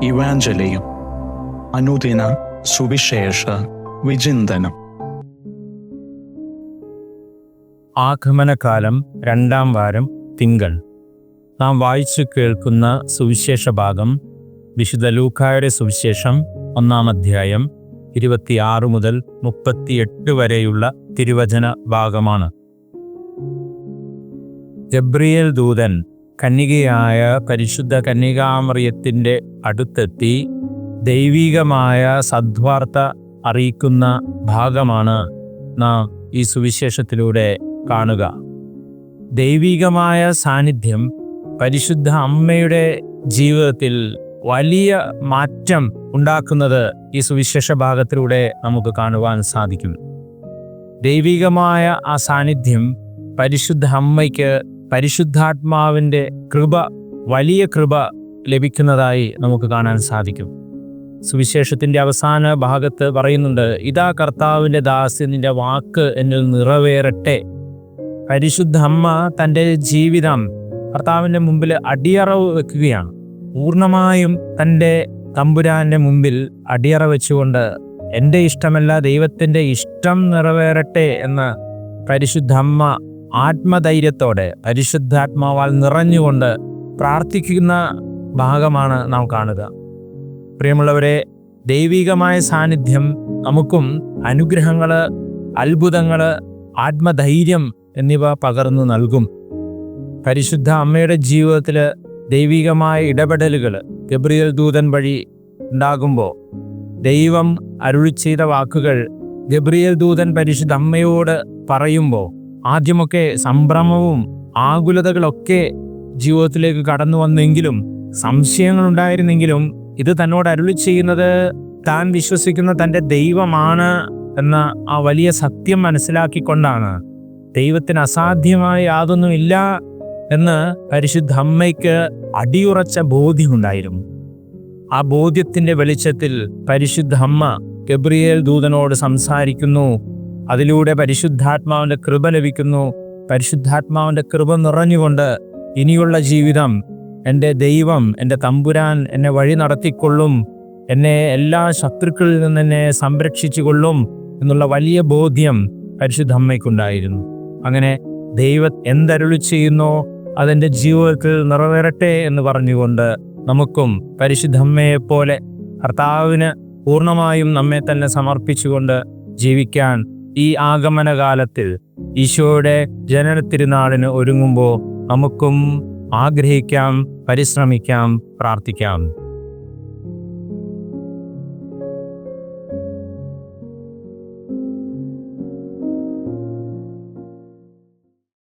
ഇവാഞ്ചലിയും അനുദിന സുവിശേഷ വിചിന്തനം. ആഗമനകാലം 2-ാം വാരം തിങ്കൾ. നാം വായിച്ചു കേൾക്കുന്ന സുവിശേഷ ഭാഗം വിശുദ്ധ ലൂക്കായുടെ സുവിശേഷം 1-ാം അധ്യായം 26 മുതൽ 38 വരെയുള്ള തിരുവചന ഭാഗമാണ്. ഗബ്രിയേൽ ദൂതൻ കന്യകയായ പരിശുദ്ധ കന്യകാമറിയത്തിൻ്റെ അടുത്തെത്തി ദൈവികമായ സദ്വാർത്ത അറിയിക്കുന്ന ഭാഗമാണ് നാം ഈ സുവിശേഷത്തിലൂടെ കാണുക. ദൈവികമായ സാന്നിധ്യം പരിശുദ്ധ അമ്മയുടെ ജീവിതത്തിൽ വലിയ മാറ്റം ഉണ്ടാക്കുന്നത് ഈ സുവിശേഷ ഭാഗത്തിലൂടെ നമുക്ക് കാണുവാൻ സാധിക്കും. ദൈവികമായ ആ സാന്നിധ്യം പരിശുദ്ധ അമ്മയ്ക്ക് പരിശുദ്ധാത്മാവിൻ്റെ കൃപ, വലിയ കൃപ ലഭിക്കുന്നതായി നമുക്ക് കാണാൻ സാധിക്കും. സുവിശേഷത്തിൻ്റെ അവസാന ഭാഗത്ത് പറയുന്നുണ്ട്, ഇതാ കർത്താവിൻ്റെ ദാസി, നിന്റെ വാക്ക് എന്നിൽ നിറവേറട്ടെ. പരിശുദ്ധ അമ്മ തൻ്റെ ജീവിതം കർത്താവിൻ്റെ മുമ്പിൽ അടിയറവ് വെക്കുകയാണ്. പൂർണ്ണമായും തൻ്റെ തമ്പുരാൻ്റെ മുമ്പിൽ അടിയറ വെച്ചുകൊണ്ട് എൻ്റെ ഇഷ്ടമല്ല, ദൈവത്തിൻ്റെ ഇഷ്ടം നിറവേറട്ടെ എന്ന് പരിശുദ്ധ അമ്മ ആത്മധൈര്യത്തോടെ പരിശുദ്ധാത്മാവാൽ നിറഞ്ഞുകൊണ്ട് പ്രാർത്ഥിക്കുന്ന ഭാഗമാണ് നാം കാണുക. പ്രിയമുള്ളവരെ, ദൈവികമായ സാന്നിധ്യം നമുക്കും അനുഗ്രഹങ്ങൾ, അത്ഭുതങ്ങൾ, ആത്മധൈര്യം എന്നിവ പകർന്നു നൽകും. പരിശുദ്ധ അമ്മയുടെ ജീവിതത്തിൽ ദൈവികമായ ഇടപെടലുകൾ ഗബ്രിയേൽ ദൂതൻ വഴി ഉണ്ടാകുമ്പോൾ, ദൈവം അരുളി ചെയ്ത വാക്കുകൾ ഗബ്രിയേൽ ദൂതൻ പരിശുദ്ധ അമ്മയോട് പറയുമ്പോൾ ആദ്യമൊക്കെ സംഭ്രമവും ആകുലതകളൊക്കെ ജീവിതത്തിലേക്ക് കടന്നു വന്നെങ്കിലും, സംശയങ്ങളുണ്ടായിരുന്നെങ്കിലും, ഇത് തന്നോട് അരുളി ചെയ്യുന്നത് താൻ വിശ്വസിക്കുന്ന തൻ്റെ ദൈവമാണ് എന്ന ആ വലിയ സത്യം മനസ്സിലാക്കിക്കൊണ്ടാണ്. ദൈവത്തിന് അസാധ്യമായ യാതൊന്നുമില്ല എന്ന് പരിശുദ്ധ അമ്മയ്ക്ക് അടിയുറച്ച ബോധ്യമുണ്ടായിരുന്നു. ആ ബോധ്യത്തിൻ്റെ വെളിച്ചത്തിൽ പരിശുദ്ധ അമ്മ ഗബ്രിയേൽ ദൂതനോട് സംസാരിക്കുന്നു. അതിലൂടെ പരിശുദ്ധാത്മാവിൻ്റെ കൃപ ലഭിക്കുന്നു. പരിശുദ്ധാത്മാവിൻ്റെ കൃപ നിറഞ്ഞുകൊണ്ട് ഇനിയുള്ള ജീവിതം എൻ്റെ ദൈവം, എൻ്റെ തമ്പുരാൻ എന്നെ വഴി നടത്തിക്കൊള്ളും, എന്നെ എല്ലാ ശത്രുക്കളിൽ നിന്ന് എന്നെ സംരക്ഷിച്ചു കൊള്ളും എന്നുള്ള വലിയ ബോധ്യം പരിശുദ്ധ അമ്മയ്ക്കുണ്ടായിരുന്നു. അങ്ങനെ ദൈവം എന്തരുളി ചെയ്യുന്നോ അതെൻ്റെ ജീവിതത്തിൽ നിറവേറട്ടെ എന്ന് പറഞ്ഞുകൊണ്ട് നമുക്കും പരിശുദ്ധ അമ്മയെപ്പോലെ കർത്താവിന് പൂർണ്ണമായും നമ്മെ തന്നെ സമർപ്പിച്ചുകൊണ്ട് ജീവിക്കാൻ ഈ ആഗമനകാലത്തിൽ ഈശോയുടെ ജനന തിരുനാളിന് ഒരുങ്ങുമ്പോൾ നമുക്കും ആഗ്രഹിക്കാം, പരിശ്രമിക്കാം, പ്രാർത്ഥിക്കാം.